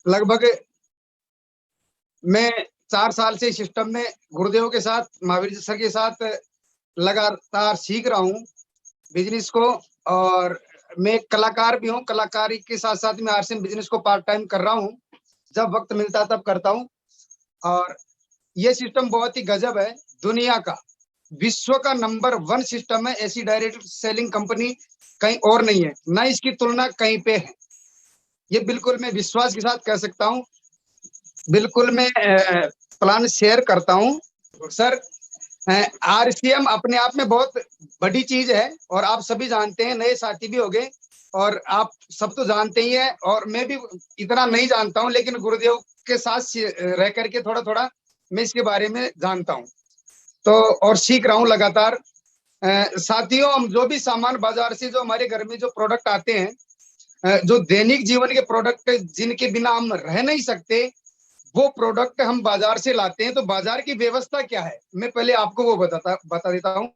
लगभग मैं 4 साल से सिस्टम में गुरुदेव के साथ, महावीर सर के साथ लगातार सीख रहा हूँ बिजनेस को। और मैं एक कलाकार भी हूँ। कलाकारी के साथ साथ मैं आरसीएम बिजनेस को पार्ट टाइम कर रहा हूँ। जब वक्त मिलता है तब करता हूँ। और ये सिस्टम बहुत ही गजब है। दुनिया का, विश्व का नंबर 1 सिस्टम है। ऐसी डायरेक्ट सेलिंग कंपनी कहीं और नहीं है, ना इसकी तुलना कहीं पे है। ये बिल्कुल मैं विश्वास के साथ कह सकता हूँ। बिल्कुल मैं प्लान शेयर करता हूँ सर। आरसीएम अपने आप में बहुत बड़ी चीज है और आप सभी जानते हैं, नए साथी भी हो गए और आप सब तो जानते ही हैं। और मैं भी इतना नहीं जानता हूँ, लेकिन गुरुदेव के साथ रह करके थोड़ा थोड़ा मैं इसके बारे में जानता हूँ। तो और सीख रहा हूँ लगातार। साथियों, हम जो भी सामान बाजार से, जो हमारे घर में जो प्रोडक्ट आते हैं, जो दैनिक जीवन के प्रोडक्ट जिनके बिना हम रह नहीं सकते, वो प्रोडक्ट हम बाजार से लाते हैं। तो बाजार की व्यवस्था क्या है, मैं पहले आपको वो बता देता हूँ।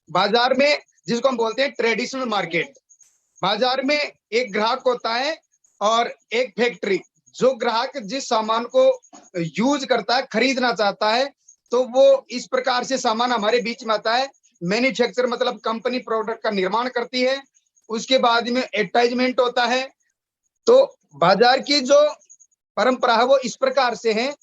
बाजार में, जिसको हम बोलते हैं ट्रेडिशनल मार्केट, बाजार में एक ग्राहक होता है और एक फैक्ट्री। जो ग्राहक जिस सामान को यूज करता है, खरीदना चाहता है, तो वो इस प्रकार से सामान हमारे बीच में आता है। मैन्युफैक्चर मतलब कंपनी प्रोडक्ट का निर्माण करती है। उसके बाद में एडवर्टाइजमेंट होता है। तो बाजार की जो परंपरा है वो इस प्रकार से है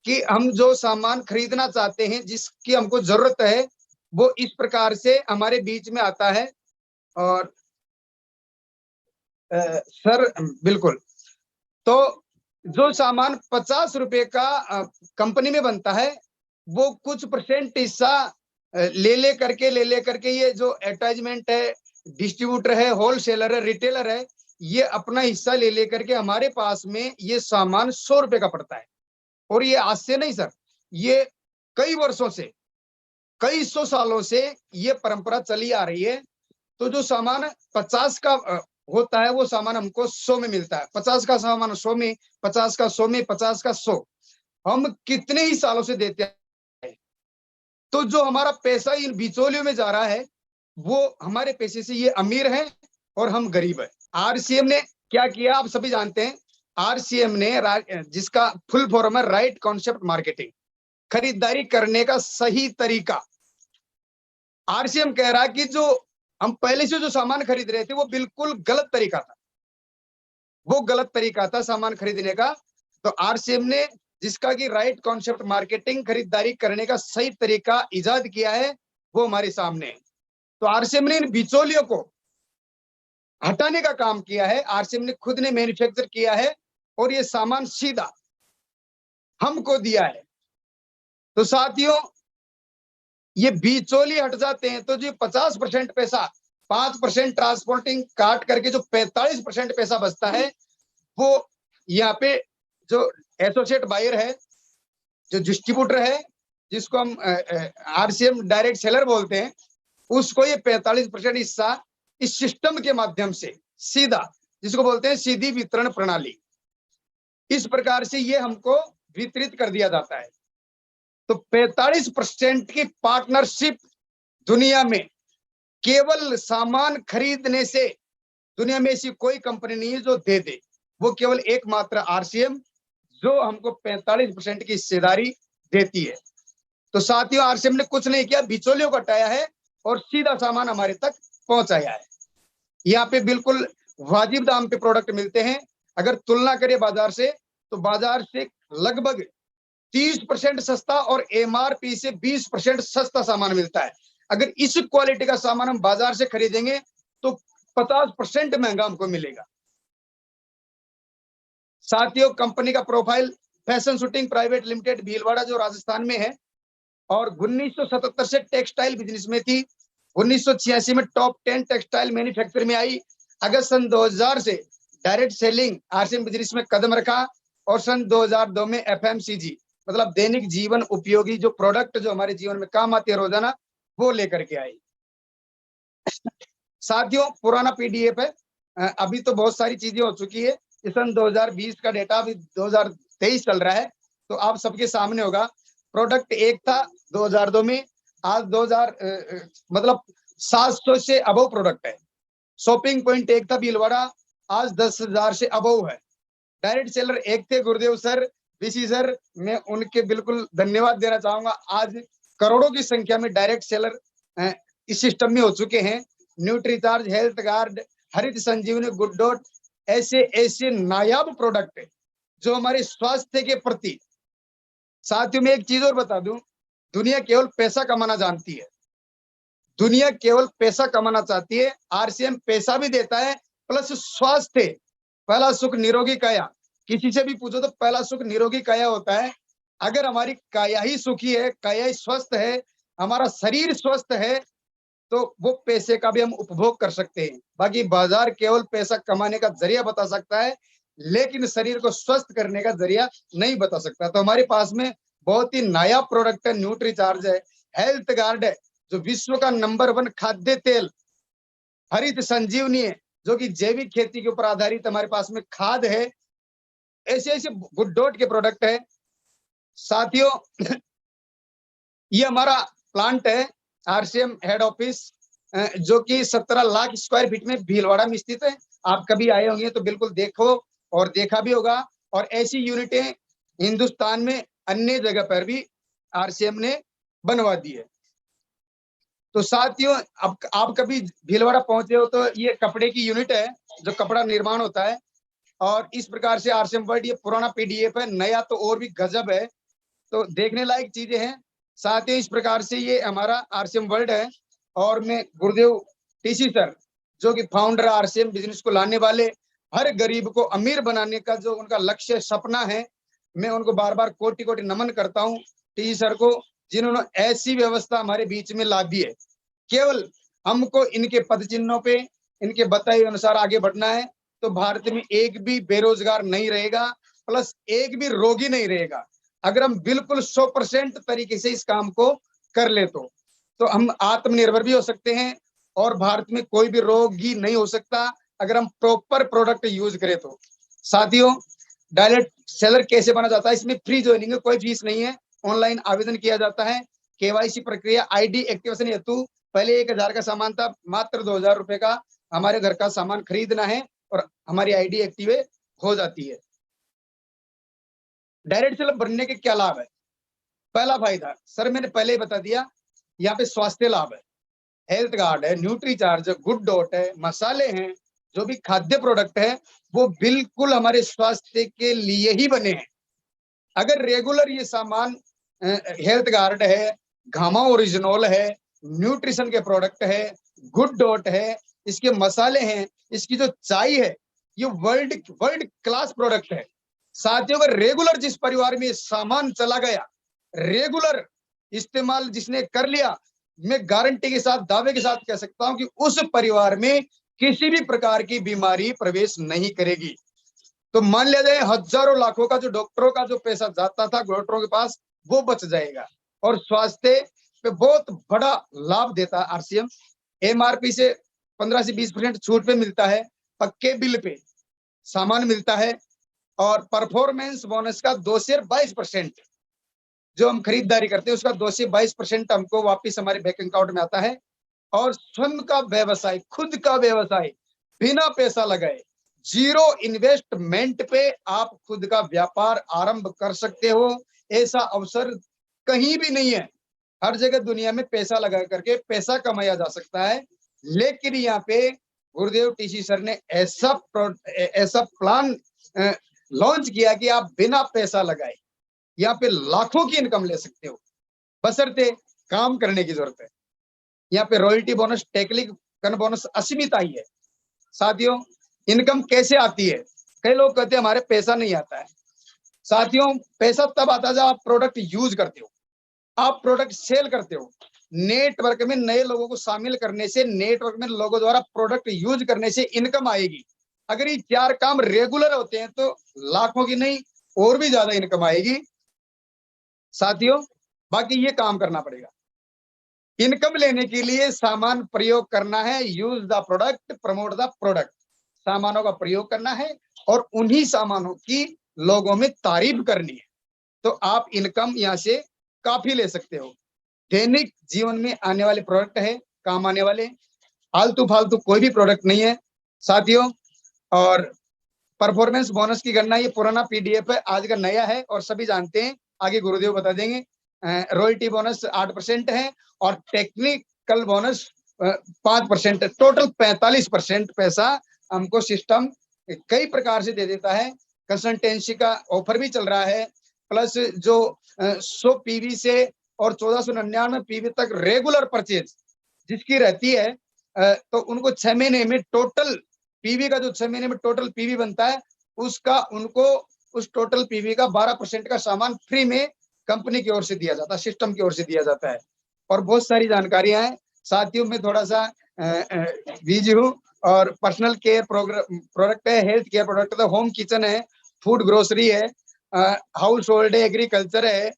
कि हम जो सामान खरीदना चाहते हैं, जिसकी हमको जरूरत है, वो इस प्रकार से हमारे बीच में आता है। और सर बिल्कुल। तो जो सामान 50 रुपए का कंपनी में बनता है, वो कुछ परसेंट हिस्सा ले ले करके ये जो एडवर्टाइजमेंट है, डिस्ट्रीब्यूटर है, होलसेलर है, रिटेलर है, ये अपना हिस्सा ले ले करके हमारे पास में ये सामान 100 रुपए का पड़ता है। और ये आज से नहीं सर, ये कई वर्षों से, कई सौ सालों से ये परंपरा चली आ रही है। तो जो सामान 50 का होता है, वो सामान हमको 100 में मिलता है। 50 का सामान 100 में, 50 का 100 में, 50 का 100, हम कितने ही सालों से देते हैं। तो जो हमारा पैसा इन बिचौलियों में जा रहा है, वो हमारे पैसे से ये अमीर है और हम गरीब है। आरसीएम ने क्या किया, आप सभी जानते हैं। आरसीएम ने, जिसका फुल फॉर्म है राइट कॉन्सेप्ट मार्केटिंग, खरीदारी करने का सही तरीका। आरसीएम कह रहा है कि जो हम पहले से जो सामान खरीद रहे थे, वो बिल्कुल गलत तरीका था। वो गलत तरीका था सामान खरीदने का। तो आरसीएम ने, जिसका कि राइट कॉन्सेप्ट मार्केटिंग, खरीदारी करने का सही तरीका इजाद किया है, वो हमारे सामने है। तो आरसीएम ने इन बिचौलियों को हटाने का काम किया है। आरसीएम ने खुद ने मैन्युफैक्चर किया है और ये सामान सीधा हमको दिया है। तो साथियों, ये बिचौली हट जाते हैं तो जो 50% पैसा, 5% ट्रांसपोर्टिंग काट करके जो 45% पैसा बचता है, वो यहाँ पे जो एसोसिएट बायर है, जो डिस्ट्रीब्यूटर है, जिसको हम आरसीएम डायरेक्ट सेलर बोलते हैं, उसको ये 45% हिस्सा इस सिस्टम के माध्यम से सीधा, जिसको बोलते हैं सीधी वितरण प्रणाली, इस प्रकार से ये हमको वितरित कर दिया जाता है। तो 45% की पार्टनरशिप दुनिया में, केवल सामान खरीदने से दुनिया में ऐसी कोई कंपनी नहीं है जो दे दे। वो केवल एकमात्र आरसीएम, जो हमको 45% की हिस्सेदारी देती है। तो साथियों, आरसीएम ने कुछ नहीं किया, बिचौलियों को हटाया है और सीधा सामान हमारे तक पहुंचाया है। यहाँ पे बिल्कुल वाजिब दाम पे प्रोडक्ट मिलते हैं। अगर तुलना करें बाजार से, तो बाजार से लगभग 30% सस्ता और एमआरपी से 20% सस्ता सामान मिलता है। अगर इस क्वालिटी का सामान हम बाजार से खरीदेंगे तो 50% महंगा हमको मिलेगा। साथियों, कंपनी का profile fashion shooting private limited, Bhilwara, जो राजस्थान में है, और 1977 से टेक्सटाइल बिजनेस में थी। 1986 में टॉप 10 टेक्सटाइल मैन्युफैक्चर में आई। अगस्त सन 2000 से डायरेक्ट सेलिंग आरसीएम बिजनेस में कदम रखा और सन 2002 में एफएमसीजी, मतलब दैनिक जीवन उपयोगी जो प्रोडक्ट जो हमारे जीवन में काम आती है रोजाना, वो लेकर के आई। साथियों, पुराना पीडीएफ है, अभी तो बहुत सारी चीजें हो चुकी है। सन 2020 का डेटा, अभी 2023 चल रहा है, तो आप सबके सामने होगा। प्रोडक्ट एक था 2002 में, आज 2000 मतलब 700 से अबव प्रोडक्ट है। शॉपिंग पॉइंट एक था भीलवाड़ा, आज 10,000 से अबव है। डायरेक्ट सेलर एक थे गुरुदेव सर, वीसी सर, मैं उनके बिल्कुल धन्यवाद देना चाहूंगा। आज करोड़ों की संख्या में डायरेक्ट सेलर इस सिस्टम में हो चुके हैं। न्यूट्रीचार्ज, हेल्थ गार्ड, हरित संजीवनी, गुड डॉट, ऐसे ऐसे नायाब प्रोडक्ट है जो हमारे स्वास्थ्य के प्रति। साथियों में एक चीज और बता दूं, दुनिया केवल पैसा कमाना जानती है, दुनिया केवल पैसा कमाना चाहती है। आरसीएम पैसा भी देता है प्लस स्वास्थ्य। पहला सुख निरोगी काया, किसी से भी पूछो तो पहला सुख निरोगी काया होता है। अगर हमारी काया ही सुखी है, काया ही स्वस्थ है, हमारा शरीर स्वस्थ है, तो वो पैसे का भी हम उपभोग कर सकते हैं। बाकी बाजार केवल पैसा कमाने का जरिया बता सकता है, लेकिन शरीर को स्वस्थ करने का जरिया नहीं बता सकता। तो हमारे पास में बहुत ही नया प्रोडक्ट है, न्यूट्रीचार्ज है, हेल्थ गार्ड है, जो विश्व का नंबर 1 खाद्य तेल, हरित संजीवनी है, जो कि जैविक खेती के ऊपर आधारित हमारे पास में खाद है। ऐसे ऐसे गुड डॉट के प्रोडक्ट है। साथियों, ये हमारा प्लांट है, आरसीएम हेड ऑफिस, जो कि 17 लाख स्क्वायर फीट में भीलवाड़ा में स्थित है। आप कभी आए होंगे तो बिल्कुल देखो, और देखा भी होगा। और ऐसी यूनिटें हिंदुस्तान में अन्य जगह पर भी आरसीएम ने बनवा दी है। तो साथियों, अब आप कभी भीलवाड़ा पहुंचे हो तो ये कपड़े की यूनिट है, जो कपड़ा निर्माण होता है। और इस प्रकार से आरसीएम वर्ल्ड, ये पुराना पीडीएफ है, नया तो और भी गजब है, तो देखने लायक चीजें हैं। साथ ही इस प्रकार से ये हमारा आरसीएम वर्ल्ड है। और मैं गुरुदेव टीसी सर, जो कि फाउंडर आरसीएम बिजनेस को लाने वाले, हर गरीब को अमीर बनाने का जो उनका लक्ष्य सपना है, मैं उनको बार बार कोटि कोटि नमन करता हूँ टीसी सर को, जिन्होंने ऐसी व्यवस्था हमारे बीच में ला दी है। केवल हमको इनके पद चिन्हों पे, इनके बताए अनुसार आगे बढ़ना है, तो भारत में एक भी बेरोजगार नहीं रहेगा, प्लस एक भी रोगी नहीं रहेगा। अगर हम बिल्कुल 100% तरीके से इस काम को कर ले तो हम आत्मनिर्भर भी हो सकते हैं, और भारत में कोई भी रोगी नहीं हो सकता अगर हम प्रॉपर प्रोडक्ट यूज करें तो। साथियों, डायरेक्ट सेलर कैसे बना जाता है? इसमें फ्री ज्वाइनिंग है, कोई फीस नहीं है, ऑनलाइन आवेदन किया जाता है। केवाईसी प्रक्रिया, आईडी एक्टिवेशन हेतु पहले 1000 का सामान था, मात्र 2000 रुपए का हमारे घर का सामान खरीदना है और हमारी आईडी एक्टिव हो जाती है। डायरेक्ट सेलर बनने के क्या लाभ है? पहला फायदा सर मैंने पहले ही बता दिया, यहाँ पे स्वास्थ्य लाभ है, हेल्थ गार्ड है, न्यूट्रीचार्ज, गुड डॉट है, मसाले हैं, जो भी खाद्य प्रोडक्ट है वो बिल्कुल हमारे स्वास्थ्य के लिए ही बने हैं। अगर रेगुलर ये सामान, हेल्थ गार्ड है, घामा ओरिजिनल है, न्यूट्रिशन के प्रोडक्ट है, गुड डॉट है, इसके मसाले हैं, इसकी जो चाय है, ये वर्ल्ड वर्ल्ड क्लास प्रोडक्ट है। साथियों, अगर रेगुलर जिस परिवार में सामान चला गया, रेगुलर इस्तेमाल जिसने कर लिया, मैं गारंटी के साथ, दावे के साथ कह सकता हूं कि उस परिवार में किसी भी प्रकार की बीमारी प्रवेश नहीं करेगी। तो मान लिया जाए हजारों लाखों का जो डॉक्टरों का जो पैसा जाता था डॉक्टरों के पास, वो बच जाएगा। और स्वास्थ्य पे बहुत बड़ा लाभ देता है आरसीएम। एमआरपी से 15 से 20% छूट पे मिलता है, पक्के बिल पे सामान मिलता है, और परफॉर्मेंस बोनस का 2 से 22% जो हम खरीदारी करते हैं उसका 2 से 22% हमको वापस हमारे बैंक अकाउंट में आता है। और स्वयं का व्यवसाय, खुद का व्यवसाय, बिना पैसा लगाए, जीरो इन्वेस्टमेंट पे आप खुद का व्यापार आरंभ कर सकते हो। ऐसा अवसर कहीं भी नहीं है। हर जगह दुनिया में पैसा लगा करके पैसा कमाया जा सकता है, लेकिन यहाँ पे गुरुदेव टीसी सर ने ऐसा प्लान लॉन्च किया कि आप बिना पैसा लगाए यहाँ पे लाखों की इनकम ले सकते हो, बशर्ते काम करने की जरूरत है। यहाँ पे रॉयल्टी बोनस, टेक्निकल बोनस असीमित आई है। साथियों, इनकम कैसे आती है? कई लोग कहते हैं हमारे पैसा नहीं आता है। साथियों, पैसा तब आता है जब आप प्रोडक्ट यूज करते हो, आप प्रोडक्ट सेल करते हो। नेटवर्क में नए लोगों को शामिल करने से, नेटवर्क में लोगों द्वारा प्रोडक्ट यूज करने से इनकम आएगी। अगर ये 4 काम रेगुलर होते हैं तो लाखों की नहीं, और भी ज्यादा इनकम आएगी। साथियों, बाकी ये काम करना पड़ेगा। इनकम लेने के लिए सामान प्रयोग करना है, use the product, promote the product. सामानों का प्रयोग करना है और उन्हीं सामानों की लोगों में तारीफ करनी है, तो आप इनकम यहाँ से काफी ले सकते हो। दैनिक जीवन में आने वाले प्रोडक्ट है, काम आने वाले, आलतू फालतू कोई भी प्रोडक्ट नहीं है साथियों। और परफॉर्मेंस बोनस की गणना, ये पुराना पीडीएफ है, आज का नया है और सभी जानते हैं, आगे गुरुदेव बता देंगे। रॉयल्टी बोनस 8% है और टेक्निकल बोनस 5%, टोटल 45% पैसा हमको सिस्टम कई प्रकार से दे देता है। कंसल्टेंसी का ऑफर भी चल रहा है, प्लस जो 100 पीवी से और 1499 पीवी तक रेगुलर परचेज जिसकी रहती है, तो उनको 6 महीने में टोटल पीवी का, जो 6 महीने में टोटल पीवी बनता है, उसका उनको उस टोटल पीवी का 12% का सामान फ्री में कंपनी की ओर से दिया जाता है, सिस्टम की ओर से दिया जाता है। और बहुत सारी जानकारियां हैं साथियों, में थोड़ा सा बिजी हूँ। और पर्सनल केयर प्रोडक्ट है, हेल्थ केयर प्रोडक्ट है, होम किचन है, फूड ग्रोसरी है, हाउस होल्ड है, एग्रीकल्चर है,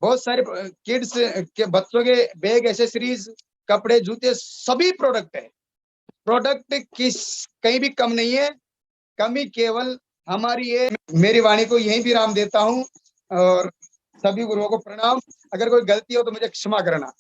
बहुत सारे किड्स के बच्चों के बैग, एसेसरीज, कपड़े, जूते, सभी प्रोडक्ट है। प्रोडक्ट किस कहीं भी कम नहीं है, कमी केवल हमारी है। मेरी वाणी को यहीं विराम देता हूँ और सभी गुरुओं को प्रणाम। अगर कोई गलती हो तो मुझे क्षमा करना।